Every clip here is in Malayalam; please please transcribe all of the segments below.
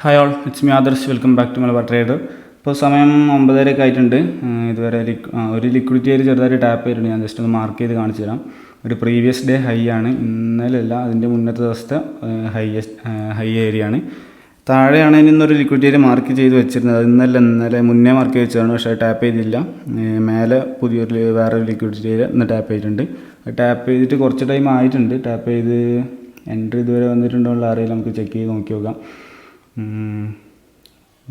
Hi all, it's me Adarsh. Welcome back to Malabar trader. ഇപ്പോൾ സമയം 9:30 ആയിട്ടുണ്ട്. ഇതുവരെ ഒരു ലിക്വിഡിറ്റി ഏരിയ ചെറുതായിട്ട് ടാപ്പ് ചെയ്തിട്ടുണ്ട്. ഞാൻ ജസ്റ്റ് ഒന്ന് മാർക്ക് ചെയ്ത് കാണിച്ചു തരാം. ഒരു പ്രീവിയസ് ഡേ ഹൈ ആണ്, ഇന്നലെയല്ല അതിൻ്റെ മുന്നത്തെ ദിവസത്തെ ഹൈ ഏരിയ ആണ്. താഴെയാണ് ഇന്നൊരു ലിക്വിഡിറ്റി ഏരിയ മാർക്ക് ചെയ്ത് വെച്ചിരുന്നത്. ഇന്നലെ മുന്നേ മാർക്ക് ചെയ്ത് വെച്ചതാണ്, പക്ഷേ ടാപ്പ് ചെയ്തില്ല. മേലെ വേറൊരു ലിക്വിഡിറ്റി ഏരിയ ഇന്ന് ടാപ്പ് ചെയ്തിട്ടുണ്ട്. ടാപ്പ് ചെയ്തിട്ട് കുറച്ച് ടൈം ആയിട്ടുണ്ട്. ടാപ്പ് ചെയ്ത് എൻട്രി ഇതുവരെ വന്നിട്ടുണ്ടോ എന്നുള്ള അറിയില്ല, നമുക്ക് ചെക്ക് ചെയ്ത് നോക്കി നോക്കാം.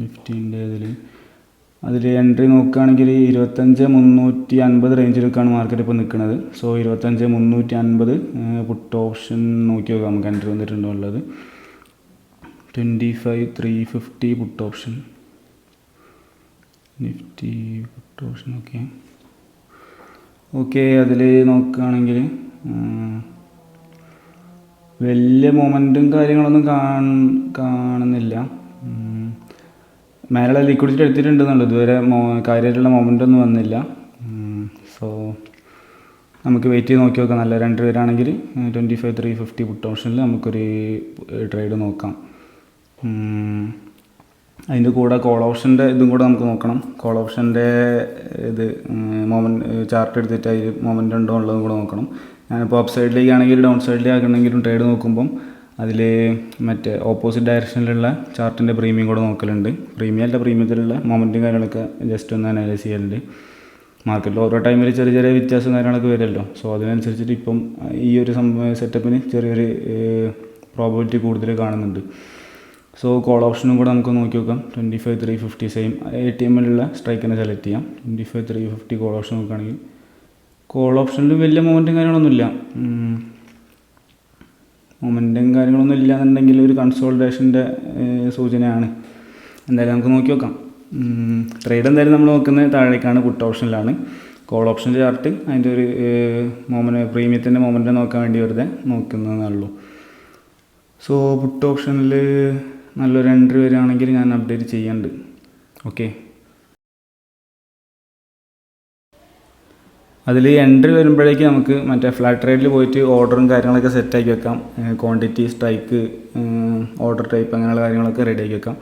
നിഫ്റ്റീൻ്റെ അതിൽ എൻട്രി നോക്കുകയാണെങ്കിൽ 25,350 റേഞ്ചിലൊക്കെയാണ് മാർക്കറ്റ് ഇപ്പോൾ നിൽക്കുന്നത്. സോ 25,350 പുട്ട് ഓപ്ഷൻ നോക്കി നോക്കാം നമുക്ക് എൻട്രി വന്നിട്ടുണ്ടോ ഉള്ളത്. 25,350 puttu option, Nifty put option. Okay അതിൽ നോക്കുകയാണെങ്കിൽ വലിയ മൊമെൻറ്റും കാര്യങ്ങളൊന്നും കാണുന്നില്ല. മേലെ ലിക്വിഡിറ്റി എടുത്തിട്ടുണ്ടെന്നുള്ളൂ, ഇതുവരെ കാര്യമായിട്ടുള്ള മൊമെൻ്റ് ഒന്നും വന്നില്ല. സോ നമുക്ക് വെയിറ്റ് ചെയ്ത് നോക്കി നോക്കാം. നല്ല രണ്ട് പേരാണെങ്കിൽ 25,350 പുട്ട് ഓപ്ഷനിൽ നമുക്കൊരു ട്രേഡ് നോക്കാം. അതിൻ്റെ കൂടെ കോൾ ഓപ്ഷൻ്റെ ഇതും കൂടെ നമുക്ക് നോക്കണം. കോൾ ഓപ്ഷൻ്റെ ചാർട്ട് എടുത്തിട്ട് അതിൽ മൊമെൻ്റ് ഉണ്ടോ ഉള്ളതും കൂടെ നോക്കണം. ഞാനിപ്പോൾ അപ്പ് സൈഡിലേക്കാണെങ്കിലും ഡൗൺ സൈഡിലേക്ക് ആക്കണമെങ്കിലും ട്രേഡ് നോക്കുമ്പം അതിൽ മറ്റേ ഓപ്പോസിറ്റ് ഡയറക്ഷനിലുള്ള ചാർട്ടിൻ്റെ പ്രീമിയം കൂടെ നോക്കലുണ്ട്. പ്രീമിയത്തിലുള്ള മൊമെൻറ്റും കാര്യങ്ങളൊക്കെ ജസ്റ്റ് ഒന്ന് അനലൈസ് ചെയ്യലുണ്ട്. മാർക്കറ്റിൽ ഓരോ ടൈമിൽ ചെറിയ ചെറിയ വ്യത്യാസം കാര്യങ്ങളൊക്കെ വരുമല്ലോ. സോ അതിനനുസരിച്ചിട്ട് ഇപ്പം ഈ ഒരു സെറ്റപ്പിന് ചെറിയൊരു പ്രോബബിലിറ്റി കൂടുതൽ കാണുന്നുണ്ട്. സോ കോൾ ഓപ്ഷനും കൂടെ നമുക്ക് നോക്കി നോക്കാം. 25,350 സെയിം ATMലുള്ള സ്ട്രൈക്കിനെ സെലക്ട് ചെയ്യാം. 25,350 കോൾ ഓപ്ഷൻ നോക്കുകയാണെങ്കിൽ കോൾ ഓപ്ഷനിൽ വലിയ മൊമെൻറ്റും കാര്യങ്ങളൊന്നുമില്ല. എന്നുണ്ടെങ്കിൽ ഒരു കൺസോൾട്ടേഷൻ്റെ സൂചനയാണ്. എന്തായാലും നമുക്ക് നോക്കി നോക്കാം. ട്രേഡ് എന്തായാലും നമ്മൾ നോക്കുന്നത് താഴേക്കാണ്, പുട്ട് ഓപ്ഷനിലാണ്. കോൾ ഓപ്ഷൻ്റെ ചാർട്ട് അതിൻ്റെ ഒരു പ്രീമിയത്തിൻ്റെ മൊമെൻ്റ് നോക്കാൻ വേണ്ടി വെറുതെ നോക്കുന്നതേ ഉള്ളൂ. സോ പുട്ട് ഓപ്ഷനിൽ നല്ലൊരു എൻട്രി വരികയാണെങ്കിൽ ഞാൻ അപ്ഡേറ്റ് ചെയ്യുന്നുണ്ട്. ഓക്കെ, അതിൽ എൻട്രി വരുമ്പോഴേക്ക് നമുക്ക് മറ്റേ ഫ്ലാറ്റ് ട്രേഡിൽ പോയിട്ട് ഓർഡറും കാര്യങ്ങളൊക്കെ സെറ്റാക്കി വെക്കാം. ക്വാണ്ടിറ്റി, സ്ട്രൈക്ക്, ഓർഡർ ടൈപ്പ് അങ്ങനെയുള്ള കാര്യങ്ങളൊക്കെ റെഡിയാക്കി വെക്കാം.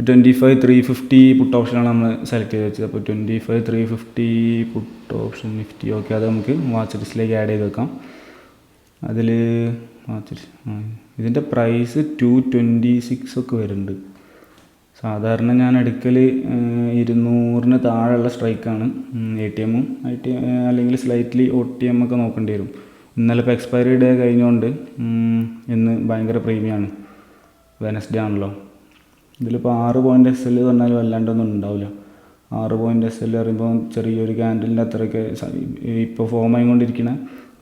25,350 പുട്ട് ഓപ്ഷനാണ് നമ്മൾ സെലക്ട് ചെയ്ത് വെച്ചത്. അപ്പോൾ 25,350 പുട്ട് ഓപ്ഷൻ നിഫ്റ്റി. ഓക്കെ, അത് നമുക്ക് വാച്ച് ലിസ്റ്റിലേക്ക് ആഡ് ചെയ്ത് വെക്കാം. അതിൽ ഇതിൻ്റെ പ്രൈസ് 226 ഒക്കെ വരുന്നുണ്ട്. സാധാരണ ഞാൻ എടുക്കൽ 200 താഴെയുള്ള സ്ട്രൈക്കാണ്. ATM അല്ലെങ്കിൽ സ്ലൈറ്റ്ലി OTM ഒക്കെ നോക്കേണ്ടി വരും. ഇന്നലെ ഇപ്പോൾ എക്സ്പയറി ഡേ കഴിഞ്ഞുകൊണ്ട് ഇന്ന് ഭയങ്കര പ്രീമിയമാണ്. വെനസ്ഡേ ആണല്ലോ. ഇതിലിപ്പോൾ 6 പോയിൻ്റ് SL പറഞ്ഞാൽ വല്ലാണ്ടൊന്നും ഉണ്ടാവില്ല. 6 പോയിൻ്റ് SL പറയുമ്പോൾ ചെറിയൊരു ക്യാൻഡലിൻ്റെ അത്രയൊക്കെ ഇപ്പോൾ ഫോം ആയിക്കൊണ്ടിരിക്കുന്ന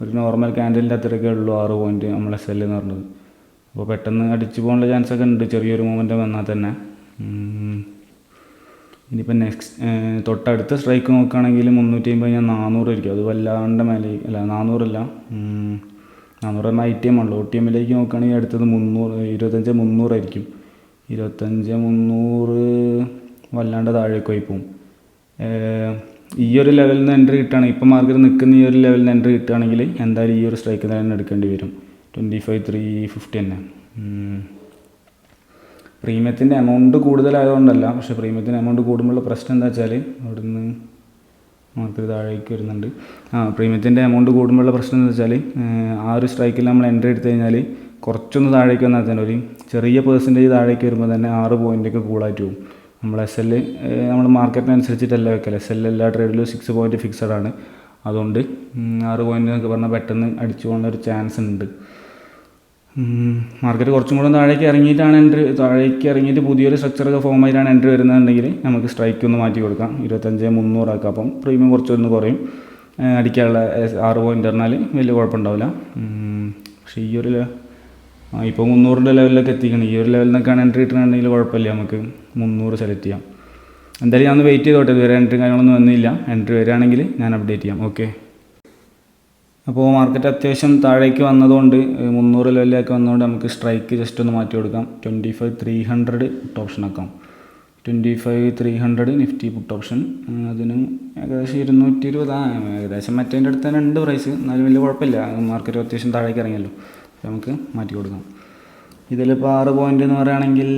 ഒരു നോർമൽ ക്യാൻഡലിൻ്റെ അത്രയൊക്കെ ഉള്ളൂ 6 പോയിൻ്റ് നമ്മൾ SL എന്ന് പറഞ്ഞത്. അപ്പോൾ പെട്ടെന്ന് അടിച്ചു പോകാനുള്ള ചാൻസൊക്കെ ഉണ്ട് ചെറിയൊരു മൊമെൻ്റ് വന്നാൽ തന്നെ. ഇനിയിപ്പോൾ തൊട്ടടുത്ത സ്ട്രൈക്ക് നോക്കുകയാണെങ്കിൽ 350 ഞാൻ 400 ആയിരിക്കും. അത് വല്ലാണ്ട് മേലെ അല്ല, 400 ITM ആണല്ലോ. OTMലേക്ക് നോക്കുകയാണെങ്കിൽ അടുത്തത് 25,300 ആയിരിക്കും. 25,300 വല്ലാണ്ട് താഴേക്ക് പോയി പോകും. ഈ ഒരു ലെവലിൽ നിന്ന് എൻട്രി കിട്ടുകയാണെങ്കിൽ, ഇപ്പം മാർക്കറ്റ് നിൽക്കുന്ന ഈ ഒരു ലെവലിൽ നിന്ന് എൻട്രി കിട്ടുകയാണെങ്കിൽ എന്തായാലും ഈ ഒരു സ്ട്രൈക്ക് തന്നെ എടുക്കേണ്ടി വരും. 25,350 തന്നെ. പ്രീമിയത്തിൻ്റെ എമൗണ്ട് കൂടുതലായതുകൊണ്ടല്ല, പക്ഷേ പ്രീമിയത്തിൻ്റെ എമൗണ്ട് കൂടുമ്പോഴുള്ള പ്രശ്നം എന്താ വെച്ചാൽ അവിടെ നിന്ന് മാർക്കറ്റ് താഴേക്ക് വരുന്നുണ്ട്. പ്രീമിയത്തിൻ്റെ എമൗണ്ട് കൂടുമ്പോഴുള്ള പ്രശ്നം എന്താ വെച്ചാൽ ആ ഒരു സ്ട്രൈക്കിൽ നമ്മൾ എൻട്രി എടുത്തു കഴിഞ്ഞാൽ കുറച്ചൊന്ന് താഴേക്ക് വന്നാൽ തന്നെ ഒരു ചെറിയ പെർസെൻറ്റേജ് താഴേക്ക് വരുമ്പോൾ തന്നെ 6 പോയിൻ്റൊക്കെ കൂളായിട്ട് പോകും. നമ്മൾ SL നമ്മൾ മാർക്കറ്റിനനുസരിച്ചിട്ടല്ല വെക്കൽ. SL എല്ലാ ട്രേഡിലും 6 പോയിൻ്റ് ഫിക്സഡ് ആണ്. അതുകൊണ്ട് 6 പോയിൻ്റ് എന്നൊക്കെ പറഞ്ഞാൽ പെട്ടെന്ന് അടിച്ചു പോകാനുള്ള ഒരു ചാൻസ് ഉണ്ട്. മാർക്കറ്റ് കുറച്ചും കൂടെ താഴേക്ക് ഇറങ്ങിയിട്ട് പുതിയൊരു സ്ട്രക്ചറൊക്കെ ഫോം ആയിട്ടാണ് എൻട്രി വരുന്നതെന്നുണ്ടെങ്കിൽ നമുക്ക് സ്ട്രൈക്ക് ഒന്ന് മാറ്റി കൊടുക്കാം. 25,300 ആക്കാം. അപ്പം പ്രീമിയം കുറച്ചൊന്ന് കുറയും. അടിക്കാനുള്ള 6 പോയിൻ്റ് പറഞ്ഞാൽ വലിയ കുഴപ്പമുണ്ടാവില്ല. പക്ഷേ ഈ ഒരു ഇപ്പോൾ 300 ലെവലിലൊക്കെ എത്തിക്കണം. ഈ ഒരു ലെവലിൽ നിന്നൊക്കെയാണ് എൻട്രി കിട്ടണമെന്നുണ്ടെങ്കിൽ കുഴപ്പമില്ല, നമുക്ക് 300 സെലക്ട് ചെയ്യാം. എന്തായാലും ഞാൻ ഒന്ന് വെയിറ്റ് ചെയ്തോട്ടെ. ഇതുവരെ എൻട്രി കാര്യങ്ങളൊന്നും വന്നില്ല. എൻട്രി വരികയാണെങ്കിൽ ഞാൻ അപ്ഡേറ്റ് ചെയ്യാം. ഓക്കെ, അപ്പോൾ മാർക്കറ്റ് അത്യാവശ്യം താഴേക്ക് വന്നതുകൊണ്ട് 300 ലെവലിലേക്ക് വന്നതുകൊണ്ട് നമുക്ക് സ്ട്രൈക്ക് ജസ്റ്റ് ഒന്ന് മാറ്റി കൊടുക്കാം. 25,300 പുട്ട് ഓപ്ഷൻ ആക്കാം. 25,300 നിഫ്റ്റി പുട്ട് ഓപ്ഷൻ. അതിന് ഏകദേശം 220 ഏകദേശം മറ്റേൻ്റെ അടുത്ത് തന്നെ ഉണ്ട് പ്രൈസ്. എന്നാലും വലിയ കുഴപ്പമില്ല. മാർക്കറ്റ് അത്യാവശ്യം താഴേക്ക് ഇറങ്ങിയല്ലോ. നമുക്ക് മാറ്റി കൊടുക്കാം. ഇതിലിപ്പോൾ 6 പോയിൻ്റ് എന്ന് പറയുകയാണെങ്കിൽ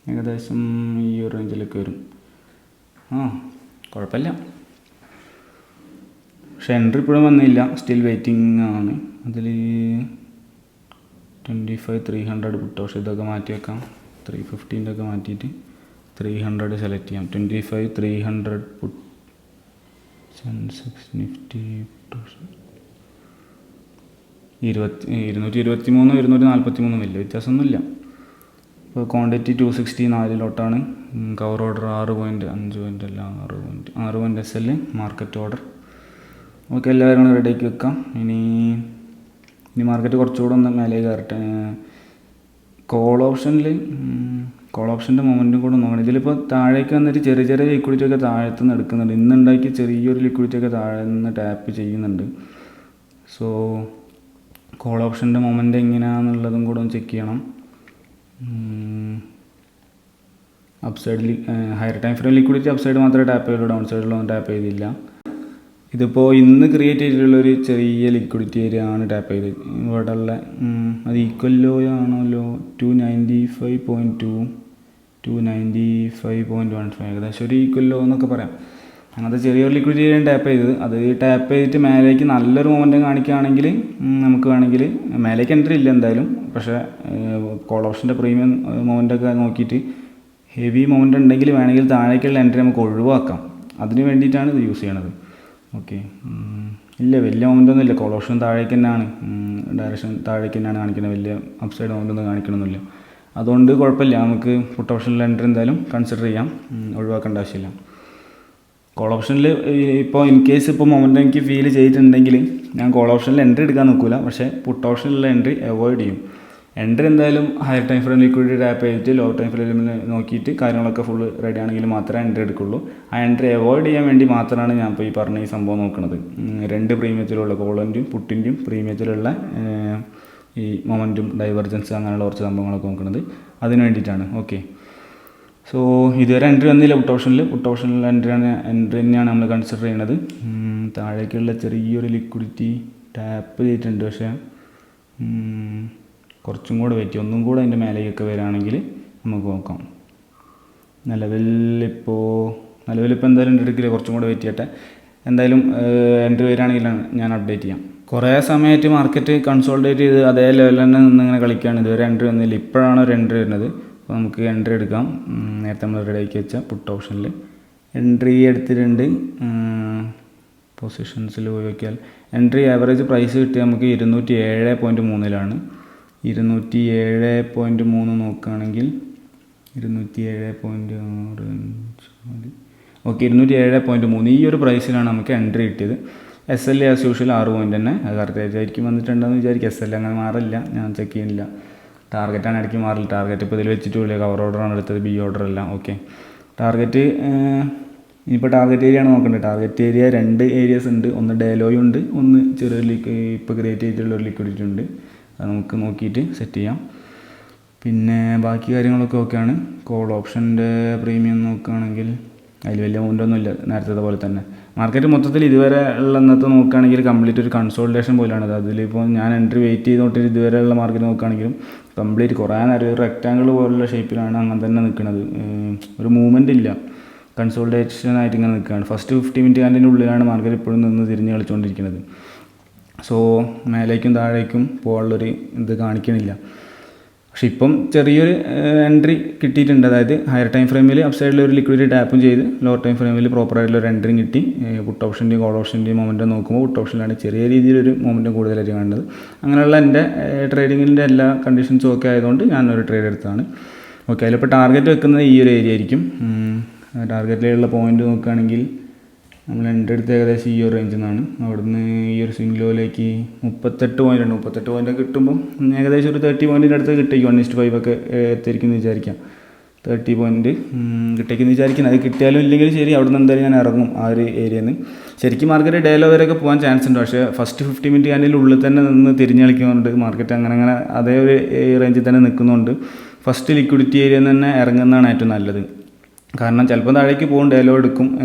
ഏകദേശം ഈ ഒരു റേഞ്ചിലൊക്കെ വരും. കുഴപ്പമില്ല. പക്ഷെ എൻട്രി ഇപ്പോഴും വന്നില്ല, സ്റ്റിൽ വെയിറ്റിംഗ് ആണ്. അതിൽ 25,300 പുട്ട് ഓപ്ഷൻ ഇതൊക്കെ മാറ്റി വെക്കാം. 350 ഒക്കെ മാറ്റിയിട്ട് 300 സെലക്ട് ചെയ്യാം. 25,300 put Sensex Nifty put option 223 243 വലിയ വ്യത്യാസമൊന്നുമില്ല. ഇപ്പോൾ ക്വാണ്ടിറ്റി 260 4 ലോട്ടാണ്. കവർ ഓർഡർ 6.5 അല്ല 6 SL മാർക്കറ്റ് ഓർഡർ. ഓക്കെ, എല്ലാവരും റെഡിയാക്കി വെക്കാം. ഇനി മാർക്കറ്റ് കുറച്ചുകൂടെ ഒന്ന് മേലേക്ക് കയറട്ടെ. കോൾ ഓപ്ഷൻ്റെ മൊമെൻറ്റും കൂടെ നോക്കണം. ഇതിലിപ്പോൾ താഴേക്ക് വന്നിട്ട് ചെറിയ ചെറിയ ലിക്വിഡിറ്റി ഒക്കെ താഴത്തു നിന്ന് എടുക്കുന്നുണ്ട്. ഇന്നുണ്ടാക്കി ചെറിയൊരു ലിക്വിഡിറ്റി ഒക്കെ താഴെ നിന്ന് ടാപ്പ് ചെയ്യുന്നുണ്ട്. സോ കോൾ ഓപ്ഷൻ്റെ മൊമെൻ്റ് എങ്ങനെയാണെന്നുള്ളതും കൂടെ ഒന്ന് ചെക്ക് ചെയ്യണം. അപ്സൈഡിൽ higher time frame liquidity upside മാത്രമേ ടാപ്പ് ചെയ്യുള്ളൂ, ഡൗൺ സൈഡിലൊന്നും ടാപ്പ് ചെയ്തില്ല. ഇതിപ്പോൾ ഇന്ന് ക്രിയേറ്റ് ചെയ്തിട്ടുള്ളൊരു ചെറിയ ലിക്വിഡിറ്റി ഏരിയ ആണ് ടാപ്പ് ചെയ്തത്. ഇവിടെ ഉള്ള അത് ഈക്വൽ ലോ ആണല്ലോ 295.2 295.15 ഏകദേശം ഒരു ഈക്വൽ ലോ എന്നൊക്കെ പറയാം. അങ്ങനത്തെ ചെറിയൊരു ലിക്വിഡിറ്റി ഏരിയ ടാപ്പ് ചെയ്തത്. അത് ടാപ്പ് ചെയ്തിട്ട് മേലേക്ക് നല്ലൊരു മൊമെൻറ്റം കാണിക്കുകയാണെങ്കിൽ നമുക്ക് വേണമെങ്കിൽ മേലേക്ക് എൻട്രി ഇല്ല എന്തായാലും. പക്ഷേ കോൾ ഓപ്ഷൻ്റെ പ്രീമിയം മൊമെൻ്റൊക്കെ നോക്കിയിട്ട് ഹെവി മൊമെൻ്റ് ഉണ്ടെങ്കിൽ വേണമെങ്കിൽ താഴേക്കുള്ള എൻട്രി നമുക്ക് ഒഴിവാക്കാം. അതിന് വേണ്ടിയിട്ടാണ് ഇത് യൂസ് ചെയ്യണത്. ഓക്കെ, ഇല്ല വലിയ മൊമെൻ്റൊന്നും ഇല്ല. കോൾ ഓപ്ഷൻ താഴേക്ക് തന്നെയാണ്, ഡയറക്ഷൻ താഴേക്ക് തന്നെയാണ് കാണിക്കുന്നത്. വലിയ അപ്സൈഡ് മൊമെൻ്റൊന്നും കാണിക്കണമെന്നില്ല. അതുകൊണ്ട് കുഴപ്പമില്ല, നമുക്ക് പുട്ട് ഓപ്ഷനിൽ എൻട്രി എന്തായാലും കൺസിഡർ ചെയ്യാം, ഒഴിവാക്കേണ്ട ആവശ്യമില്ല. കോൾ ഓപ്ഷനിൽ ഇപ്പോൾ ഇൻ കേസ് ഇപ്പോൾ മൊമെൻ്റ് എനിക്ക് ഫീൽ ചെയ്തിട്ടുണ്ടെങ്കിൽ ഞാൻ കോൾ ഓപ്ഷനിൽ എൻട്രി എടുക്കാൻ നോക്കില്ല. പക്ഷേ പുട്ട് ഓപ്ഷനിലുള്ള എൻട്രി അവോയ്ഡ് ചെയ്യും. എൻട്രി എന്തായാലും higher time frame liquidity tap ചെയ്തിട്ട് ലോ ടൈം ഫ്രെയിമിൽ നോക്കിയിട്ട് കാര്യങ്ങളൊക്കെ ഫുള്ള് റെഡി ആണെങ്കിൽ മാത്രമേ എൻട്രി എടുക്കുള്ളൂ. ആ എൻട്രി അവോയ്ഡ് ചെയ്യാൻ വേണ്ടി മാത്രമാണ് ഞാൻ ഇപ്പോൾ ഈ പറഞ്ഞ ഈ സംഭവം നോക്കുന്നത്. 2 പ്രീമിയത്തിലുള്ള കോളിൻ്റെയും പുട്ടിൻ്റെയും പ്രീമിയത്തിലുള്ള ഈ മൊമെൻറ്റും ഡൈവർജൻസ് അങ്ങനെയുള്ള കുറച്ച് സംഭവങ്ങളൊക്കെ നോക്കുന്നത് അതിന് വേണ്ടിയിട്ടാണ്. ഓക്കെ, സോ ഇതുവരെ എൻട്രി വന്നില്ല പുട്ട് ഓപ്ഷനിൽ എൻട്രി തന്നെയാണ് നമ്മൾ കൺസിഡർ ചെയ്യുന്നത്. താഴേക്കുള്ള ചെറിയൊരു ലിക്വിഡിറ്റി ടാപ്പ് ചെയ്തിട്ടുണ്ട്. പക്ഷേ കുറച്ചും കൂടെ വെയിറ്റ് ചെയ്യും. ഒന്നും കൂടെ അതിൻ്റെ മേലേക്കൊക്കെ വരികയാണെങ്കിൽ നമുക്ക് നോക്കാം. നിലവിലിപ്പോൾ എന്തായാലും എടുക്കില്ല, കുറച്ചും കൂടെ വെയിറ്റ് ചെയ്യട്ടെ. എന്തായാലും എൻട്രി വരികയാണെങ്കിൽ ഞാൻ അപ്ഡേറ്റ് ചെയ്യാം. കുറേ സമയമായിട്ട് മാർക്കറ്റ് കൺസോൾട്ടേറ്റ് ചെയ്ത് അതേ ലെവലിൽ തന്നെ നിന്നിങ്ങനെ കളിക്കുകയാണ്. ഇതുവരെ എൻട്രി വന്നില്ല. ഇപ്പോഴാണ് ഒരു എൻട്രി വരുന്നത്. അപ്പോൾ നമുക്ക് എൻട്രി എടുക്കാം. നേരത്തെ നമ്മൾ റെഡിയാക്കി വെച്ച പുട്ട് ഓപ്ഷനിൽ എൻട്രി എടുത്തിട്ടുണ്ട്. പൊസിഷൻസിൽ പോയി നോക്കിയാൽ എൻട്രി ആവറേജ് പ്രൈസ് കിട്ടിയ നമുക്ക് 207.3 207.3 നോക്കുകയാണെങ്കിൽ 207.6 ഓക്കെ 207.3 ഈ ഒരു പ്രൈസിലാണ് നമുക്ക് എൻട്രി കിട്ടിയത്. SL ആസ് യൂഷ്വൽ 6 പോയിൻ്റ് തന്നെ. അത് കറക്റ്റായിരിക്കും വന്നിട്ടുണ്ടെന്ന് വിചാരിക്കും. SL അങ്ങനെ മാറില്ല, ഞാൻ ചെക്ക് ചെയ്യുന്നില്ല. ടാർഗറ്റാണ് ഇടയ്ക്ക് മാറില്ല. ടാർഗറ്റ് ഇപ്പോൾ ഇതിൽ വെച്ചിട്ടില്ല. കവർ ഓർഡറാണ് എടുത്തത്, ബി ഓർഡർ അല്ല. ഓക്കെ, ടാർഗറ്റ് ഇനിയിപ്പോൾ ടാർഗറ്റ് ഏരിയ ആണ് നോക്കേണ്ടത്. ടാർഗറ്റ് ഏരിയ 2 ഏരിയസ് ഉണ്ട്. ഒന്ന് ഡേലോയും ഉണ്ട്, ഒന്ന് ചെറിയൊരു ഇപ്പോൾ ക്രിയേറ്റ് ചെയ്തിട്ടുള്ളൊരു ലിക്വിഡിറ്റി ഉണ്ട്. അത് നമുക്ക് നോക്കിയിട്ട് സെറ്റ് ചെയ്യാം. പിന്നെ ബാക്കി കാര്യങ്ങളൊക്കെ ഓക്കെയാണ്. കോൾ ഓപ്ഷൻ്റെ പ്രീമിയം നോക്കുകയാണെങ്കിൽ അതിൽ വലിയ അമൗണ്ടൊന്നുമില്ല, നേരത്തെ പോലെ തന്നെ. മാർക്കറ്റ് മൊത്തത്തിൽ ഇതുവരെ ഉള്ള ഇന്നത്തെ നോക്കുകയാണെങ്കിൽ കംപ്ലീറ്റ് ഒരു കൺസോൾട്ടേഷൻ പോലെയാണത്. അതിലിപ്പോൾ ഞാൻ എൻട്രി വെയിറ്റ് ചെയ്തോട്ട് ഇതുവരെയുള്ള മാർക്കറ്റ് നോക്കുകയാണെങ്കിലും കംപ്ലീറ്റ് കുറേ നേരം ഒരു റെക്റ്റാങ്കിൾ പോലുള്ള ഷേപ്പിലാണ് അങ്ങനെ തന്നെ നിൽക്കുന്നത്. ഒരു മൂവ്മെൻ്റ് ഇല്ല, കൺസോൾട്ടേഷൻ ആയിട്ട് ഇങ്ങനെ നിൽക്കുകയാണ്. ഫസ്റ്റ് 50 മിനിറ്റ് കാൻഡിൻ്റെ ഉള്ളിലാണ് മാർക്കറ്റ് ഇപ്പോഴും നിന്ന് തിരിഞ്ഞ് കളിച്ചുകൊണ്ടിരിക്കുന്നത്. സോ മേലേക്കും താഴേക്കും പോകാനുള്ളൊരു ഇത് കാണിക്കണില്ല. പക്ഷെ ഇപ്പം ചെറിയൊരു എൻട്രി കിട്ടിയിട്ടുണ്ട്. അതായത് ഹയർ ടൈം ഫ്രെയിമിൽ അപ്സൈഡിൽ ഒരു ലിക്വിഡിറ്റി ടാപ്പും ചെയ്ത് ലോവർ ടൈം ഫ്രെയിമിൽ പ്രോപ്പറായിട്ടുള്ളൊരു എൻട്രിയും കിട്ടി. പുട്ട് ഓപ്ഷൻ്റെയും കോൾ ഓപ്ഷൻ്റെയും മൊമെൻറ്റം നോക്കുമ്പോൾ പുട്ട് ഓപ്ഷനിലാണ് ചെറിയ രീതിയിലൊരു മൊമെൻറ്റം കൂടുതലായിട്ട് കാണുന്നത്. അങ്ങനെയുള്ള എൻ്റെ ട്രേഡിങ്ങിൻ്റെ എല്ലാ കണ്ടീഷൻസും ഒക്കെ ആയതുകൊണ്ട് ഞാനൊരു ട്രേഡ് എടുത്തതാണ്. ഓക്കെ, അതിലിപ്പോൾ ടാർഗറ്റ് വെക്കുന്നത് ഈ ഒരു ഏരിയ ആയിരിക്കും. ടാർഗറ്റിലുള്ള പോയിൻ്റ് നോക്കുകയാണെങ്കിൽ നമ്മൾ എൻട്രി എടുത്ത് ഏകദേശം ഈ ഒരു റേഞ്ചിൽ നിന്നാണ്. അവിടുന്ന് ഈ ഒരു സ്വിംഗ്ലോയിലേക്ക് 38 പോയിൻ്റ് ഉണ്ട്. 38 പോയിൻ്റ് കിട്ടുമ്പം ഏകദേശം ഒരു 30 പോയിൻറ്റിൻ്റെ അടുത്ത് കിട്ടേക്കും. 1:5 ഒക്കെ എത്തിയിരിക്കുമെന്ന് വിചാരിക്കാം. 30 പോയിൻറ്റ് കിട്ടേക്കെന്ന് വിചാരിക്കുന്നത്. അത് കിട്ടിയാലും ഇല്ലെങ്കിൽ ശരി, അവിടെ നിന്ന് എന്തായാലും ഞാൻ ഇറങ്ങും ആ ഒരു ഏരിയയിൽ നിന്ന്. ശരിക്കും മാർക്കറ്റ് ഡേലോ വരെയൊക്കെ പോകാൻ ചാൻസ് ഉണ്ട്. പക്ഷേ ഫസ്റ്റ് 50 മിനിറ്റ് കാൻഡിൽ ഉള്ളിൽ തന്നെ നിന്ന് തിരിഞ്ഞ് കളിക്കുന്നുണ്ട് മാർക്കറ്റ്. അങ്ങനെ അതേ ഒരു റേഞ്ചിൽ തന്നെ നിൽക്കുന്നുണ്ട്. ഫസ്റ്റ് ലിക്വിഡിറ്റി ഏരിയയിൽ നിന്ന് തന്നെ ഇറങ്ങുന്നതാണ് ഏറ്റവും നല്ലത്. കാരണം ചിലപ്പോൾ താഴേക്ക് പോകും, ഡേലോ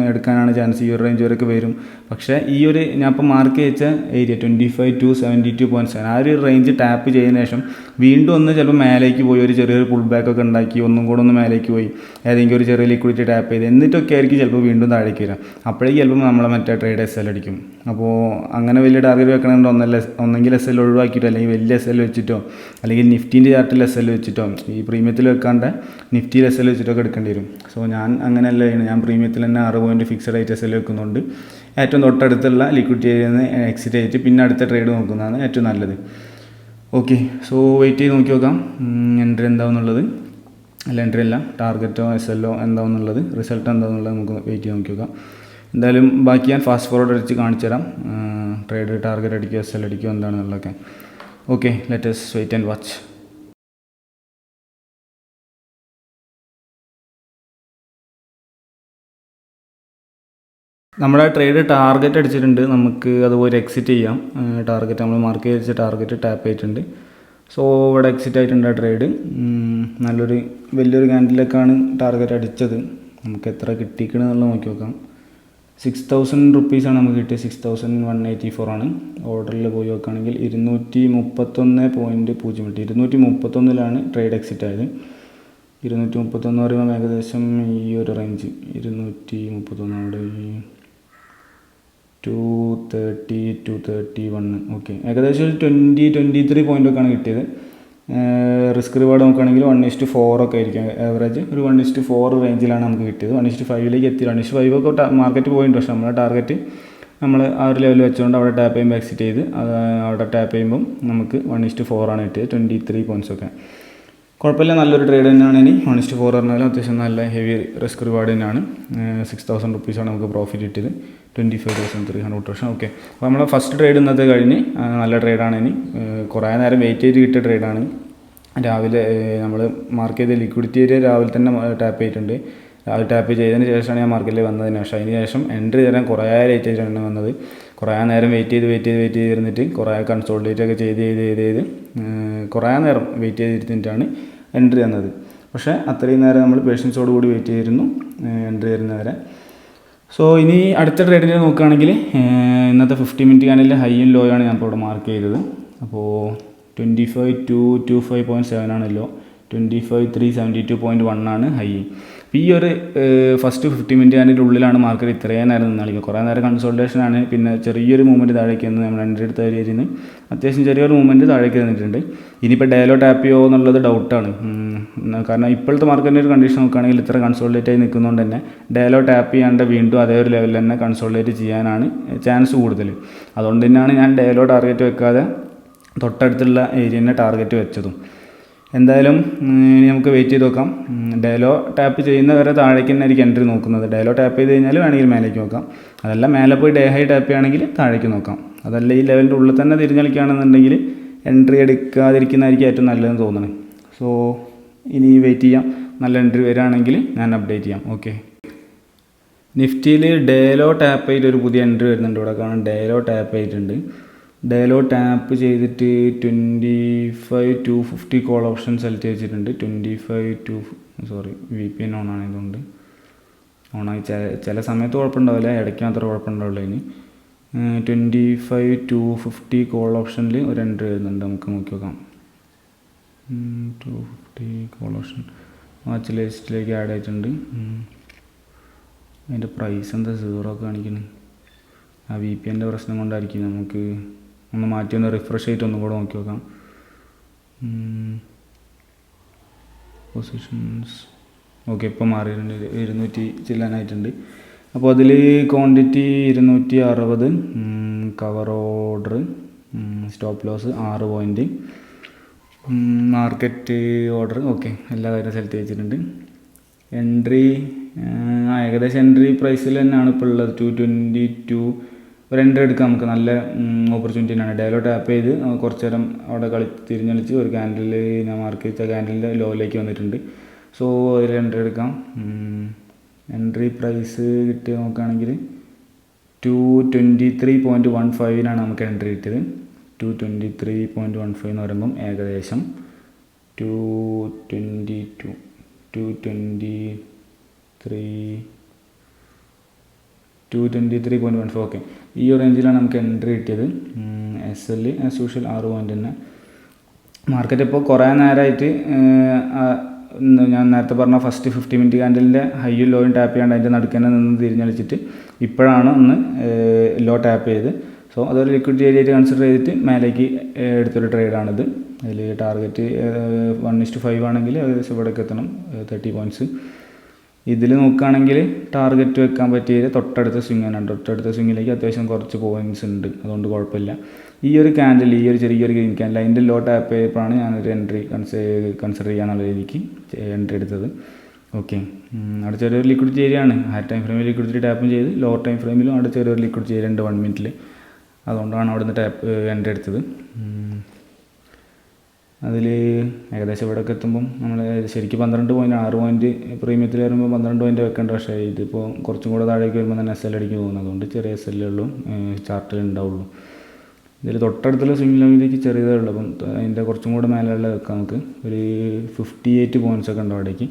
എടുക്കാനാണ് ചാൻസ്. ഈ ഒരു റേഞ്ച് വരെയൊക്കെ വരും. പക്ഷേ ഈ ഒരു ഞാൻ ഇപ്പോൾ മാർക്ക് ചെയ്ത ഏരിയ 25 to 72.7 ആ ഒരു റേഞ്ച് ടാപ്പ് ചെയ്തതിന് ശേഷം വീണ്ടും ഒന്ന് ചിലപ്പോൾ മേലേക്ക് പോയി ഒരു ചെറിയൊരു പുൾ ബാക്ക് ഒക്കെ ഉണ്ടാക്കി ഒന്നും കൂടെ ഒന്ന് മേലേക്ക് പോയി ഏതെങ്കിലും ഒരു ചെറിയ ലിക്വിഡിറ്റി ടാപ്പ് ചെയ്ത് എന്നിട്ടൊക്കെ ആയിരിക്കും ചിലപ്പോൾ വീണ്ടും താഴേക്ക് വരാം. അപ്പോഴേക്കും ചിലപ്പോൾ നമ്മളെ മറ്റേ ട്രേഡ് SL അടിക്കും. അപ്പോൾ അങ്ങനെ വലിയ ടാർഗറ്റ് വെക്കണമെങ്കിൽ ഒന്നെങ്കിൽ SL ഒഴിവാക്കിയിട്ടോ അല്ലെങ്കിൽ വലിയ SL വെച്ചിട്ടോ അല്ലെങ്കിൽ നിഫ്റ്റീൻ്റെ ചാർട്ടിൽ SL വെച്ചിട്ടോ ഈ പ്രീമിയത്തിൽ വെക്കാണ്ട് നിഫ്റ്റിയിൽ SL വെച്ചിട്ടൊക്കെ എടുക്കേണ്ടി വരും. സോ ഞാൻ അങ്ങനെയല്ല ചെയ്യുന്നത്. ഞാൻ പ്രീമിയത്തിൽ തന്നെ 6 പോയിൻറ്റ് ഫിക്സഡ് ആയിട്ട് SL വെക്കുന്നുണ്ട്. ഏറ്റവും തൊട്ടടുത്തുള്ള ലിക്വിഡിറ്റി ഏരിയയിൽ നിന്ന് എക്സിറ്റ് ചെയ്തിട്ട് പിന്നെ അടുത്ത ട്രേഡ് നോക്കുന്നതാണ് ഏറ്റവും നല്ലത്. ഓക്കെ, സോ വെയിറ്റ് ചെയ്ത് നോക്കി നോക്കാം എൻട്രി എന്താണെന്നുള്ളത്. അല്ല എൻട്രി അല്ല, ടാർഗറ്റോ SLO എന്താണെന്നുള്ളത്, റിസൾട്ട് എന്താണെന്നുള്ളത് നമുക്ക് വെയിറ്റ് ചെയ്ത് നോക്കി നോക്കാം. എന്തായാലും ബാക്കി ഞാൻ ഫാസ്റ്റ് ഫോർവേഡ് അടിച്ച് കാണിച്ചു തരാം. ട്രേഡ് ടാർഗറ്റ് അടിക്കുക SL അടിക്കുക എന്താണെന്നുള്ളതൊക്കെ. Okay, let us wait and watch. നമ്മുടെ ട്രേഡ് ടാർഗറ്റ് അടിച്ചിട്ടുണ്ട്. നമുക്ക് അതുപോലെ എക്സിറ്റ് ചെയ്യാം. ടാർഗറ്റ് നമ്മൾ മാർക്ക് ചെയ്ത് വെച്ച ടാർഗറ്റ് ടാപ്പ് ചെയ്തിട്ടുണ്ട്. സോ ഇവിടെ എക്സിറ്റ് ആയിട്ടുണ്ട് ആ ട്രേഡ്. വലിയൊരു ക്യാൻഡിലൊക്കെയാണ് ടാർഗറ്റ് അടിച്ചത്. നമുക്ക് എത്ര കിട്ടിക്കണമെന്നുള്ളത് നോക്കി നോക്കാം. 6,000 റുപ്പീസാണ് നമുക്ക് കിട്ടിയത്. 6,184 ആണ്. ഓർഡറിൽ പോയി നോക്കുകയാണെങ്കിൽ 231.0 കിട്ടി. 231 ട്രേഡ് എക്സിറ്റ് ആയത്. 231 പറയുമ്പോൾ ഏകദേശം ഈ ഒരു റേഞ്ച് 231 അവിടെ 230 231 ഓക്കെ, ഏകദേശം ഒരു 20-23 പോയിൻ്റൊക്കെയാണ് കിട്ടിയത്. റിസ്ക് റിവാർഡ് നോക്കുകയാണെങ്കിൽ 1:4 ഒക്കെ ആയിരിക്കും ആവറേജ്. ഒരു 1:4 റേഞ്ചിലാണ് നമുക്ക് കിട്ടിയത്. 1:5 എത്തി. 1:5 ഒക്കെ മാർക്കറ്റ് പോയിട്ടുണ്ട്. പക്ഷേ നമ്മളെ ടാർഗറ്റ് നമ്മൾ ആ ഒരു ലെവൽ വെച്ചുകൊണ്ട് അവിടെ ടാപ്പ് ചെയ്യുമ്പോൾ എക്സിറ്റ് ചെയ്ത് അവിടെ ടാപ്പ് ചെയ്യുമ്പം നമുക്ക് 1:4 ആണ് കിട്ടിയത്. 23 പോയിൻറ്റ്സ് ഒക്കെ കുഴപ്പമില്ല, നല്ലൊരു ട്രേഡ് തന്നെയാണ്. ഇനി 1:4 പറഞ്ഞാലും അത്യാവശ്യം നല്ല ഹെവി റിസ്ക് റിവാർഡ് തന്നെയാണ്. 6,000 റുപ്പീസാണ് നമുക്ക് പ്രോഫിറ്റ് കിട്ടിയത്. 25,300 ഓക്കെ. അപ്പോൾ നമ്മളെ ഫസ്റ്റ് ട്രേഡ് ഇന്നത്തെ കഴിഞ്ഞ് നല്ല ട്രേഡാണ്. ഇനി കുറേ നേരം വെയിറ്റ് ചെയ്ത് കിട്ടിയ ട്രേഡാണ്. രാവിലെ നമ്മൾ മാർക്ക് ചെയ്ത ലിക്വിഡിറ്റി ഏരിയ രാവിലെ തന്നെ ടാപ്പ് ചെയ്തിട്ടുണ്ട്. രാവിലെ ടാപ്പ് ചെയ്തതിന് ശേഷമാണ് ഞാൻ മാർക്കറ്റിൽ വന്നതിന് ശേഷം. അതിന് ശേഷം എൻട്രി തരാൻ കുറേ ലേറ്റ് ആയിട്ടാണ് വന്നത്. കുറേ നേരം വെയിറ്റ് ചെയ്തിരുന്നിട്ട് കുറേ കൺസോൾട്ടേറ്റ് ഒക്കെ ചെയ്ത് കുറേ നേരം വെയിറ്റ് ചെയ്തിരുന്നിട്ടാണ് എൻട്രി തന്നത്. പക്ഷേ അത്രയും നേരം നമ്മൾ പേഷ്യൻസോട് കൂടി വെയിറ്റ് ചെയ്തിരുന്നു എൻട്രി തരുന്നവരെ. സോ ഇനി അടുത്ത ട്രേഡിനെ നോക്കുകയാണെങ്കിൽ ഇന്നത്തെ 50 മിനിറ്റ് ക്യാൻഡിലിൽ ഹൈയും ലോ ആണ് ഞാൻ ഇപ്പോൾ ഇവിടെ മാർക്ക് ചെയ്തത്. അപ്പോൾ 25,225.7 ആണ് ലോ, 25,372.1 ആണ് ഹൈ. അപ്പോൾ ഈ ഒരു ഫസ്റ്റ് 50 മിനിറ്റ് ക്യാൻഡിൻ്റെ ഉള്ളിലാണ് മാർക്കറ്റ് ഇത്രയും നേരം നിന്ന് കളിക്കുക. കുറേ നേരം കൺസോൾട്ടേഷനാണ്. പിന്നെ ചെറിയൊരു മൂവ്മെൻറ്റ് താഴേക്ക് നിന്ന് നമ്മൾ എൻട്രി എടുത്ത ഏരിയയിൽ നിന്ന് അത്യാവശ്യം ചെറിയൊരു മൂവ്മെൻറ്റ് താഴേക്ക് നിന്നിട്ടുണ്ട്. ഇനിയിപ്പോൾ ഡേലോ ടാപ്പ് ചെയ്യുമോ എന്നുള്ളത് ഡൗട്ടാണ്. കാരണം ഇപ്പോഴത്തെ മാർക്കറ്റിൻ്റെ ഒരു കണ്ടീഷൻ നോക്കുകയാണെങ്കിൽ ഇത്ര കൺസോൾട്ടേറ്റ് ആയി നിൽക്കുന്നതുകൊണ്ട് തന്നെ ഡേലോ ടാപ്പ് ചെയ്യാണ്ട് വീണ്ടും അതേ ഒരു ലെവലിൽ തന്നെ കൺസോൾട്ടേറ്റ് ചെയ്യാനാണ് ചാൻസ് കൂടുതൽ. അതുകൊണ്ട് തന്നെയാണ് ഞാൻ ഡേലോ ടാർഗറ്റ് വെക്കാതെ തൊട്ടടുത്തുള്ള ഏരിയനെ ടാർഗറ്റ് വെച്ചതും. എന്തായാലും ഇനി നമുക്ക് വെയിറ്റ് ചെയ്ത് നോക്കാം. ഡേലോ ടാപ്പ് ചെയ്യുന്നവരെ താഴേക്ക് തന്നെ ആയിരിക്കും എൻട്രി നോക്കുന്നത്. ഡേലോ ടാപ്പ് ചെയ്ത് കഴിഞ്ഞാൽ വേണമെങ്കിൽ മേലേക്ക് നോക്കാം. അതല്ല മേലെ പോയി ഡേ ഹൈ ടാപ്പ് ചെയ്യുകയാണെങ്കിൽ താഴേക്ക് നോക്കാം. അതല്ല ഈ ലെവലിൻ്റെ ഉള്ളിൽ തന്നെ തിരിഞ്ഞളിക്കുകയാണെന്നുണ്ടെങ്കിൽ എൻട്രി എടുക്കാതിരിക്കുന്നതായിരിക്കും ഏറ്റവും നല്ലതെന്ന് തോന്നുന്നത്. സോ ഇനി വെയിറ്റ് ചെയ്യാം. നല്ല എൻട്രി വരികയാണെങ്കിൽ ഞാൻ അപ്ഡേറ്റ് ചെയ്യാം. ഓക്കെ, നിഫ്റ്റിയിൽ ഡേലോ ടാപ്പ് ചെയ്ത് ഒരു പുതിയ എൻട്രി വരുന്നുണ്ട്. ഇവിടെ കാണാൻ ഡേലോ ടാപ്പ് ചെയ്തിട്ടുണ്ട്. ഡേലോ ടാപ്പ് ചെയ്തിട്ട് 25,250 കോൾ ഓപ്ഷൻ സെലക്ട് ചെയ്തിട്ടുണ്ട്. 25 VPN ഓണാണ്, ഇതുകൊണ്ട് ഓണായി. ചില സമയത്ത് കുഴപ്പമുണ്ടാവില്ല, ഇടയ്ക്ക് മാത്രമേ കുഴപ്പമുണ്ടാവുള്ളൂ. ഇനി 25,250 കോൾ ഓപ്ഷനിൽ ഒരു എൻട്രി വരുന്നുണ്ട്. നമുക്ക് നോക്കി നോക്കാം. 250 കോൾ ഓപ്ഷൻ വാച്ച് ലിസ്റ്റിലേക്ക് ആഡ് ആയിട്ടുണ്ട്. അതിൻ്റെ പ്രൈസ് എന്താ 0 കാണിക്കുന്നത്? ആ VPNൻ്റെ പ്രശ്നം കൊണ്ടായിരിക്കും. നമുക്ക് ഒന്ന് മാറ്റി ഒന്ന് റിഫ്രഷ് ചെയ്തിട്ട് ഒന്നും കൂടെ നോക്കി നോക്കാം. പൊസിഷൻസ് ഓക്കെ, ഇപ്പോൾ മാറിയിട്ടുണ്ട്. 200 ചില്ലാനായിട്ടുണ്ട്. അപ്പോൾ അതിൽ quantity 260, cover order, stop loss 6 point, market order okay, എല്ലാ കാര്യം സെലക്ട് ചെയ്തിട്ടുണ്ട്. എൻട്രി ഏകദേശം എൻട്രി പ്രൈസിൽ തന്നെയാണ് ഇപ്പോൾ ഉള്ളത്. 222 ഒരു എൻട്രി എടുക്കാം നമുക്ക്. നല്ല ഓപ്പർച്യൂണിറ്റി തന്നെയാണ്. ഡേലോ ടാപ്പ് ചെയ്ത് കുറച്ച് നേരം അവിടെ തിരിഞ്ഞളിച്ച് ഒരു ക്യാൻഡിൽ ഞാൻ മാർക്ക് ചെയ്ത ക്യാൻഡിലിൻ്റെ ലോയിലേക്ക് വന്നിട്ടുണ്ട്. സോ അതിൽ എൻട്രി എടുക്കാം. എൻട്രി പ്രൈസ് കിട്ടി നോക്കുകയാണെങ്കിൽ 223.15 നമുക്ക് എൻട്രി കിട്ടിയത്. 223.15 എന്ന് പറയുമ്പം ഏകദേശം 223 223.14. ഓക്കെ, ഈ ഒരു റേഞ്ചിലാണ് നമുക്ക് എൻട്രി കിട്ടിയത്. SL ആസ് യൂഷ്വൽ 6 പോയിൻ്റ് തന്നെ. മാർക്കറ്റ് ഇപ്പോൾ കുറേ നേരമായിട്ട് ഞാൻ നേരത്തെ പറഞ്ഞ ഫസ്റ്റ് 50 മിനിറ്റ് ക്യാൻഡലിൻ്റെ ഹൈയും ലോയും ടാപ്പ് ചെയ്യാണ്ട് അതിൻ്റെ നടുക്കന്നെ നിന്ന് തിരിഞ്ഞളിച്ചിട്ട് ഇപ്പോഴാണ് ഒന്ന് ലോ ടാപ്പ് ചെയ്ത്. സോ അതൊരു ലിക്വിഡിറ്റി ഏരിയ ആയിട്ട് കൺസിഡർ ചെയ്തിട്ട് മേലേക്ക് എടുത്തൊരു ട്രേഡാണിത്. അതിൽ ടാർഗറ്റ് 1:5 ആണെങ്കിൽ ഏകദേശം ഇവിടേക്ക് എത്തണം 30 പോയിൻറ്റ്സ്. ഇതിൽ നോക്കുകയാണെങ്കിൽ ടാർഗറ്റ് വെക്കാൻ പറ്റിയത് തൊട്ടടുത്ത സ്വിങ്ങാണ്. തൊട്ടടുത്ത സ്വിങ്ങിലേക്ക് അത്യാവശ്യം കുറച്ച് പോയിൻറ്റ്സ് ഉണ്ട്, അതുകൊണ്ട് കുഴപ്പമില്ല. ഈ ഒരു ക്യാൻഡിൽ, ഈ ഒരു ചെറിയൊരു ഗ്രീൻ ക്യാൻഡിൽ, അതിൻ്റെ ലോ ടാപ്പ് ചെയ്തപ്പോഴാണ് ഞാനൊരു എൻട്രി കൺസിഡർ ചെയ്യാനുള്ള രീതിക്ക് എൻട്രി എടുത്തത്. ഓക്കെ, അവിടെ ചെറിയൊരു ലിക്വിഡിറ്റി ഏരിയ ആണ്. ഹയർ ടൈം ഫ്രെയിമിൽ ലിക്വിഡിറ്റി ടാപ്പും ചെയ്ത് ലോവർ ടൈം ഫ്രെയിമിലും അവിടെ ചെറിയൊരു ലിക്വിഡിറ്റി ഏരിയ ഉണ്ട് 1 മിനിറ്റിൽ. അതുകൊണ്ടാണ് അവിടെ നിന്ന് എൻട്രി എടുത്തത്. അതിൽ ഏകദേശം ഇവിടെയൊക്കെ എത്തുമ്പം നമ്മൾ ശരിക്കും 12 പോയിൻ്റ്, 6 പോയിൻറ്റ് പ്രീമിയത്തിൽ വരുമ്പോൾ 12 പോയിൻ്റ് വെക്കേണ്ട. പക്ഷേ ഇതിപ്പോൾ കുറച്ചും കൂടെ താഴേക്ക് വരുമ്പോൾ തന്നെ SL അടിക്ക് പോകുന്നത്, അതുകൊണ്ട് ചെറിയ SL ഉള്ളൂ ചാർട്ടിൽ ഉണ്ടാവുള്ളൂ. ഇതിൽ തൊട്ടടുത്തുള്ള സ്വിംഗ് ലെവലിലേക്ക് ചെറിയതേ ഉള്ളൂ. അപ്പം അതിൻ്റെ കുറച്ചും കൂടെ മേലെയുള്ള വെക്കാം നമുക്ക്. ഒരു 58 പോയിൻറ്റ്സ് ഒക്കെ ഉണ്ട് അവിടേക്ക്.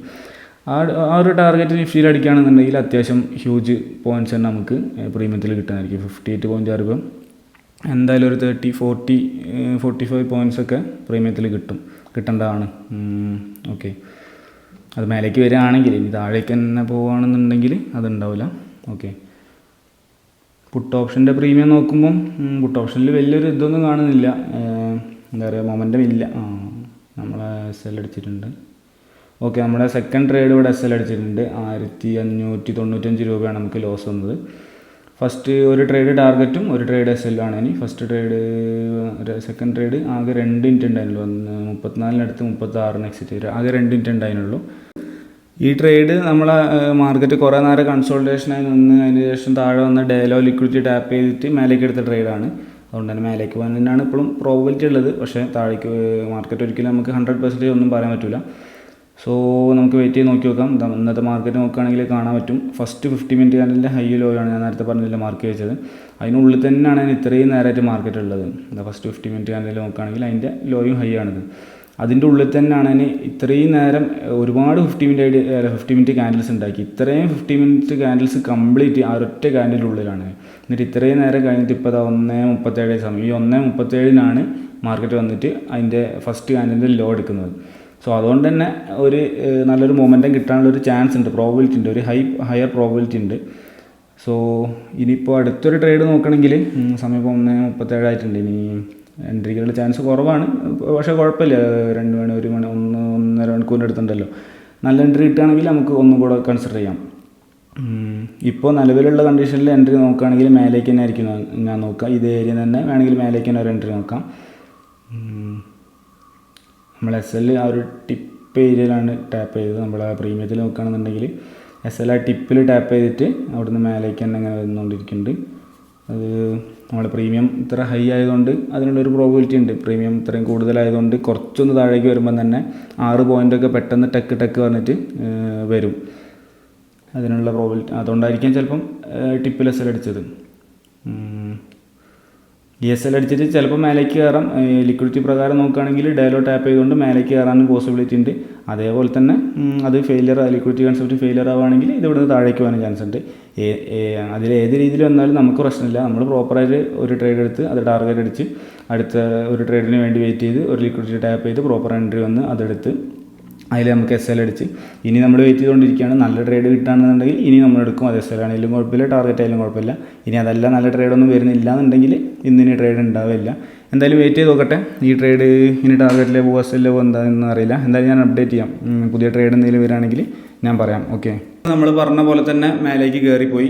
ആ ഒരു ടാർഗറ്റ് നിഫ്റ്റിയിൽ അടിക്കുകയാണെന്നുണ്ടെങ്കിൽ അത്യാവശ്യം ഹ്യൂജ് പോയിൻറ്റ്സ് തന്നെ നമുക്ക് പ്രീമിയത്തിൽ കിട്ടാനായിരിക്കും. 58 പോയിൻ്റ് ആകുമ്പോൾ എന്തായാലും ഒരു 45 പോയിൻറ്റ്സ് ഒക്കെ പ്രീമിയത്തിൽ കിട്ടേണ്ടതാണ്. ഓക്കെ, അത് മേലേക്ക് വരികയാണെങ്കിൽ, ഇനി താഴേക്ക് തന്നെ പോവുകയാണെന്നുണ്ടെങ്കിൽ അതുണ്ടാവില്ല. ഓക്കെ, പുട്ട് ഓപ്ഷൻ്റെ പ്രീമിയം നോക്കുമ്പം പുട്ട് ഓപ്ഷനിൽ വലിയൊരു ഇതൊന്നും കാണുന്നില്ല. എന്താ പറയുക, മൊമെൻറ്റം ഇല്ല. നമ്മളെ SL അടിച്ചിട്ടുണ്ട്. ഓക്കെ, നമ്മുടെ സെക്കൻഡ് ട്രേഡ് ഇവിടെ SL അടിച്ചിട്ടുണ്ട്. 1595 രൂപയാണ് നമുക്ക് ലോസ് വന്നത്. ഫസ്റ്റ് ഒരു ട്രേഡ് ടാർഗറ്റും ഒരു ട്രേഡ് SL ആണ്. ഇനി ഫസ്റ്റ് ട്രേഡ്, സെക്കൻഡ് ട്രേഡ് ആകെ 2 മിനിറ്റ് ഉണ്ടായിരുന്നുള്ളൂ. 34 36 എക്സിറ്റ്, ആകെ 2 മിനിറ്റ് ഉണ്ടായിരുന്നുള്ളൂ. ഈ ട്രേഡ് നമ്മളെ മാർക്കറ്റ് കുറേ നേരം കൺസോൾട്ടേഷനായി നിന്ന് അതിന് ശേഷം താഴെ വന്ന് ഡേലോ ലിക്വിഡിറ്റി ടാപ്പ് ചെയ്തിട്ട് മേലേക്ക് എടുത്ത ട്രേഡാണ്. അതുകൊണ്ട് തന്നെ മേലേക്ക് പോകാൻ തന്നെയാണ് ഇപ്പോഴും പ്രോബിലിറ്റി ഉള്ളത്. പക്ഷേ താഴേക്ക് മാർക്കറ്റ് ഒരിക്കലും നമുക്ക് 100% ഒന്നും പറയാൻ പറ്റില്ല. സോ നമുക്ക് വെയിറ്റ് ചെയ്ത് നോക്കി നോക്കാം. ഇന്നത്തെ മാർക്കറ്റ് നോക്കുകയാണെങ്കിൽ കാണാൻ പറ്റും. ഫസ്റ്റ് 50 മിനിറ്റ് ക്യാൻഡലിൻ്റെ ഹൈ ലോ ആണ് ഞാൻ നേരത്തെ പറഞ്ഞില്ല മാർക്ക് വെച്ചത്. അതിനുള്ളിൽ തന്നെയാണ് ഇത്രയും നേരമായിട്ട് മാർക്കറ്റ് ഉള്ളത്. ഫസ്റ്റ് 50 മിനിറ്റ് ക്യാൻഡലിൽ നോക്കുകയാണെങ്കിൽ അതിൻ്റെ ലോയും ഹൈ ആണിത്. അതിൻ്റെ ഉള്ളിൽ തന്നെയാണ് അതിന് ഇത്രയും നേരം ഒരുപാട് 50 മിനിറ്റ് ക്യാൻഡിൽസ് ഉണ്ടാക്കി. ഇത്രയും 50 മിനിറ്റ് ക്യാൻഡിൽസ് കംപ്ലീറ്റ് ആ ഒരൊറ്റ ക്യാൻഡിൻ്റെ ഉള്ളിലാണ്. എന്നിട്ട് ഇത്രയും നേരം കഴിഞ്ഞിട്ട് ഇപ്പോൾ 1:37 സമയം. ഈ 1:37 മാർക്കറ്റ് വന്നിട്ട് അതിൻ്റെ ഫസ്റ്റ് ക്യാൻഡിൻ്റെ ലോ എടുക്കുന്നത്. സോ അതുകൊണ്ട് തന്നെ ഒരു നല്ലൊരു മൊമെൻറ്റം കിട്ടാനുള്ളൊരു ചാൻസ് ഉണ്ട്, പ്രോബിലിറ്റി ഉണ്ട്, ഒരു ഹയർ പ്രോബിലിറ്റി ഉണ്ട്. സോ ഇനിയിപ്പോൾ അടുത്തൊരു ട്രേഡ് നോക്കണമെങ്കിൽ സമയം ഇപ്പോൾ 1:37 ആയിട്ടുണ്ട്. ഇനി എൻട്രിക്കുള്ള ചാൻസ് കുറവാണ്. പക്ഷേ കുഴപ്പമില്ല, 2 മണി 1 മണി 1.5 മണിക്കൂറിൻ്റെ അടുത്തുണ്ടല്ലോ. നല്ല എൻട്രി കിട്ടുകയാണെങ്കിൽ നമുക്ക് ഒന്നും കൂടെ കൺസിഡർ ചെയ്യാം. ഇപ്പോൾ നിലവിലുള്ള കണ്ടീഷനിൽ എൻട്രി നോക്കുകയാണെങ്കിൽ മേലേക്ക് തന്നെ ആയിരിക്കും ഞാൻ നോക്കുക. ഇതേ ഏരിയ തന്നെ വേണമെങ്കിൽ മേലേക്ക് തന്നെ ഒരു എൻട്രി നോക്കാം. നമ്മൾ SL ആ ഒരു ടിപ്പ് ഏരിയയിലാണ് ടാപ്പ് ചെയ്തത്. നമ്മൾ പ്രീമിയത്തിൽ നോക്കുകയാണെന്നുണ്ടെങ്കിൽ SL ആ ടിപ്പിൽ ടാപ്പ് ചെയ്തിട്ട് അവിടുന്ന് മേലേക്ക് തന്നെ അങ്ങനെ വന്നുകൊണ്ടിരിക്കുന്നുണ്ട്. അത് നമ്മുടെ പ്രീമിയം ഇത്ര ഹൈ ആയതുകൊണ്ട് അതിനുള്ളൊരു പ്രോബിലിറ്റി ഉണ്ട്. പ്രീമിയം ഇത്രയും കൂടുതലായതുകൊണ്ട് കുറച്ചൊന്ന് താഴേക്ക് വരുമ്പം തന്നെ 6 പോയിൻ്റൊക്കെ പെട്ടെന്ന് ടക്ക് പറഞ്ഞിട്ട് വരും. അതിനുള്ള പ്രോബിലിറ്റി അതുകൊണ്ടായിരിക്കാം ചിലപ്പം ടിപ്പിൽ SL അടിച്ചത്. SL അടിച്ചിട്ട് ചിലപ്പോൾ മേലേക്ക് കയറാം. ലിക്വിഡിറ്റി പ്രകാരം നോക്കുകയാണെങ്കിൽ ഡേലോ ടാപ്പ് ചെയ്തുകൊണ്ട് മേലേക്ക് കയറാനും പോസിബിലിറ്റി ഉണ്ട്. അതേപോലെ തന്നെ അത് ലിക്വിഡിറ്റി കൺസെപ്റ്റ് ഫെയിലിയർ ആവുകയാണെങ്കിൽ ഇത് ഇവിടുന്ന് താഴേക്ക് പോകാൻ ചാൻസ് ഉണ്ട്. അതിൽ ഏത് രീതിയിൽ വന്നാലും നമുക്ക് പ്രശ്നമില്ല. നമ്മൾ പ്രോപ്പറായിട്ട് ഒരു ട്രേഡ് എടുത്ത് അത് ടാർഗറ്റ് അടിച്ച് അടുത്ത ഒരു ട്രേഡിന് വേണ്ടി വെയിറ്റ് ചെയ്ത് ഒരു ലിക്വിഡിറ്റി ടാപ്പ് ചെയ്ത് പ്രോപ്പർ എൻട്രി വന്ന് അതെടുത്ത് അതിൽ നമുക്ക് SL അടിച്ച് ഇനി നമ്മൾ വെയിറ്റ് ചെയ്തുകൊണ്ടിരിക്കുകയാണ്. നല്ല ട്രേഡ് കിട്ടുകയാണെന്നുണ്ടെങ്കിൽ ഇനി നമ്മൾ എടുക്കും. അത് SL ആണെങ്കിലും കുഴപ്പമില്ല, ടാർഗറ്റ് ആയാലും കുഴപ്പമില്ല. ഇനി അതല്ല നല്ല ട്രേഡൊന്നും വരുന്നില്ല എന്നുണ്ടെങ്കിൽ ഇന്നിനി ട്രേഡ് ഉണ്ടാവില്ല. എന്തായാലും വെയിറ്റ് ചെയ്ത് നോക്കട്ടെ. ഈ ട്രേഡ് ഇനി ടാർഗറ്റിലെ പോകുമോ SL പോകുമോ എന്താണെന്ന് അറിയില്ല. എന്തായാലും ഞാൻ അപ്ഡേറ്റ് ചെയ്യാം. പുതിയ ട്രേഡ് എന്തെങ്കിലും വരികയാണെങ്കിൽ ഞാൻ പറയാം. ഓക്കെ, നമ്മൾ പറഞ്ഞ പോലെ തന്നെ മേലേക്ക് കയറിപ്പോയി.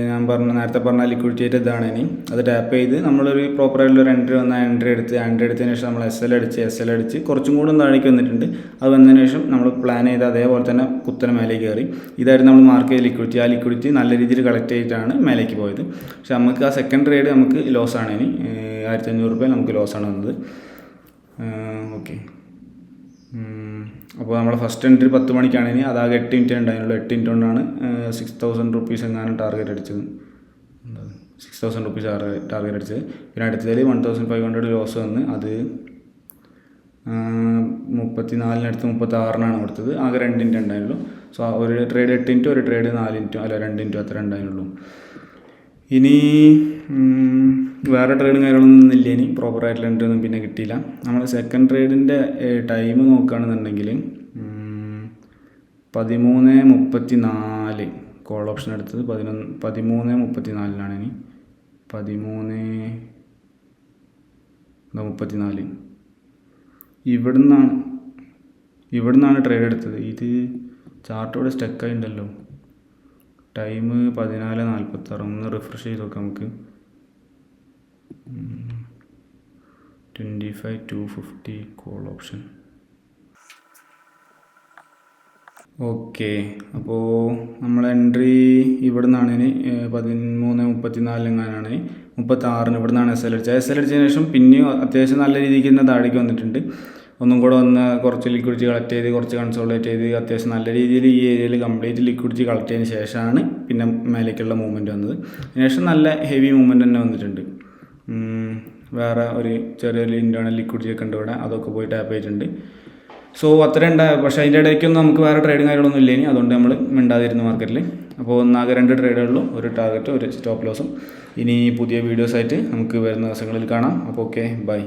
ഞാൻ നേരത്തെ പറഞ്ഞ ലിക്വിഡിറ്റി ആയിട്ട് ഇതാണ്. ഇനി അത് ടാപ്പ് ചെയ്ത് നമ്മളൊരു പ്രോപ്പറായിട്ടുള്ളൊരു എൻട്രി വന്ന എൻട്രി എടുത്തതിന് ശേഷം നമ്മൾ SL അടിച്ച് കുറച്ചും കൂടെ താഴേക്ക് വന്നിട്ടുണ്ട്. അത് വന്നതിന് ശേഷം നമ്മൾ പ്ലാൻ ചെയ്ത് അതേപോലെ തന്നെ കുത്തനെ മേലേക്ക് കയറി. ഇതായിരുന്നു നമ്മൾ മാർക്ക് ചെയ്ത ലിക്വിഡിറ്റി. ആ ലിക്വിഡിറ്റി നല്ല രീതിയിൽ കളക്ട് ചെയ്തിട്ടാണ് മേലേക്ക് പോയത്. പക്ഷെ നമുക്ക് ആ സെക്കൻഡ് ട്രേഡ് നമുക്ക് ലോസാണ്. ഇനി 1500 രൂപ നമുക്ക് ലോസാണ് വന്നത്. ഓക്കെ, അപ്പോൾ നമ്മുടെ ഫസ്റ്റ് എൻട്രി 10 മണിക്കാണ്. ഇനി അതാകെ 8 മിനിറ്റ് ഉണ്ടായിരുന്നുള്ളൂ. 8 മിനിറ്റ് കൊണ്ടാണ് 6000 റുപ്പീസ് എങ്ങാനും ടാർഗറ്റ് അടിച്ചത്. 6000 റുപ്പീസ് ടാർഗറ്റ് അടിച്ചത്. പിന്നെ അടുത്തതിൽ 1500 ലോസ് വന്ന് അത് 34 36 കൊടുത്തത്. ആകെ 2 മിനിറ്റ് ഉണ്ടായിരുന്നുള്ളൂ. സോ ഒരു ട്രേഡ് 8 മിനിറ്റും ഒരു ട്രേഡ് 4 മിനിറ്റും അല്ല 2 മിനിറ്റും അത്ര ഉണ്ടായിരുന്നുള്ളൂ. ഇനി വേറെ ട്രേഡും കാര്യങ്ങളൊന്നും ഇല്ല. ഇനി പ്രോപ്പറായിട്ടുള്ള എൻട്രി ഒന്നും പിന്നെ കിട്ടിയില്ല. നമ്മൾ സെക്കൻഡ് ട്രേഡിൻ്റെ ടൈം നോക്കുകയാണെന്നുണ്ടെങ്കിൽ 13:34 കോൾ ഓപ്ഷൻ എടുത്തത് 13:34 ഇനി 13:34 ഇവിടുന്നാണ് ട്രേഡ് എടുത്തത്. ഇത് ചാർട്ടോടെ സ്റ്റക്കായി ഉണ്ടല്ലോ. ടൈം 14:46. ഒന്ന് റിഫ്രഷ് ചെയ്ത് നോക്കാം നമുക്ക്. 25:250 കോൾ ഓപ്ഷൻ. ഓക്കെ, അപ്പോൾ നമ്മൾ എൻട്രി ഇവിടെ നിന്നാണ്. ഇനി 13:34 എങ്ങാനാണ്. 36 ഇവിടെ നിന്നാണ് SL അടിച്ചതിന് ശേഷം പിന്നെയും അത്യാവശ്യം നല്ല രീതിക്ക് തന്നെ താഴേക്ക് വന്നിട്ടുണ്ട്. ഒന്നും കൂടെ വന്ന് കുറച്ച് ലിക്വിഡിറ്റി കളക്ട് ചെയ്ത് കുറച്ച് കൺസോൾട്ടേറ്റ് ചെയ്ത് അത്യാവശ്യം നല്ല രീതിയിൽ ഈ ഏരിയയിൽ കംപ്ലീറ്റ് ലിക്വിഡിറ്റി കളക്ട് ചെയ്തതിന് ശേഷമാണ് പിന്നെ മേലേക്കുള്ള മൂവ്മെൻറ്റ് വന്നത്. അതിനുശേഷം നല്ല ഹെവി മൂവ്മെൻറ്റ് തന്നെ വന്നിട്ടുണ്ട്. വേറെ ഒരു ചെറിയൊരു ഇൻറ്റേർണൽ ലിക്വിഡിറ്റി ഒക്കെ ഉണ്ട് ഇവിടെ, അതൊക്കെ പോയി ടാപ്പ് ചെയ്തിട്ടുണ്ട്. സോ അത്ര ഉണ്ടാകും. പക്ഷേ അതിൻ്റെ ഇടയ്ക്കൊന്നും നമുക്ക് വേറെ ട്രേഡും കാര്യങ്ങളൊന്നും ഇല്ല ഇനി. അതുകൊണ്ട് നമ്മൾ മിണ്ടാതിരുന്നു മാർക്കറ്റിൽ. അപ്പോൾ ഒന്നാകെ 2 ട്രേഡുകളിലും ഒരു ടാർഗറ്റ് ഒരു സ്റ്റോപ്പ് ലോസും. ഇനി പുതിയ വീഡിയോസായിട്ട് നമുക്ക് വരുന്ന ദിവസങ്ങളിൽ കാണാം. അപ്പോൾ ഓക്കെ, ബൈ.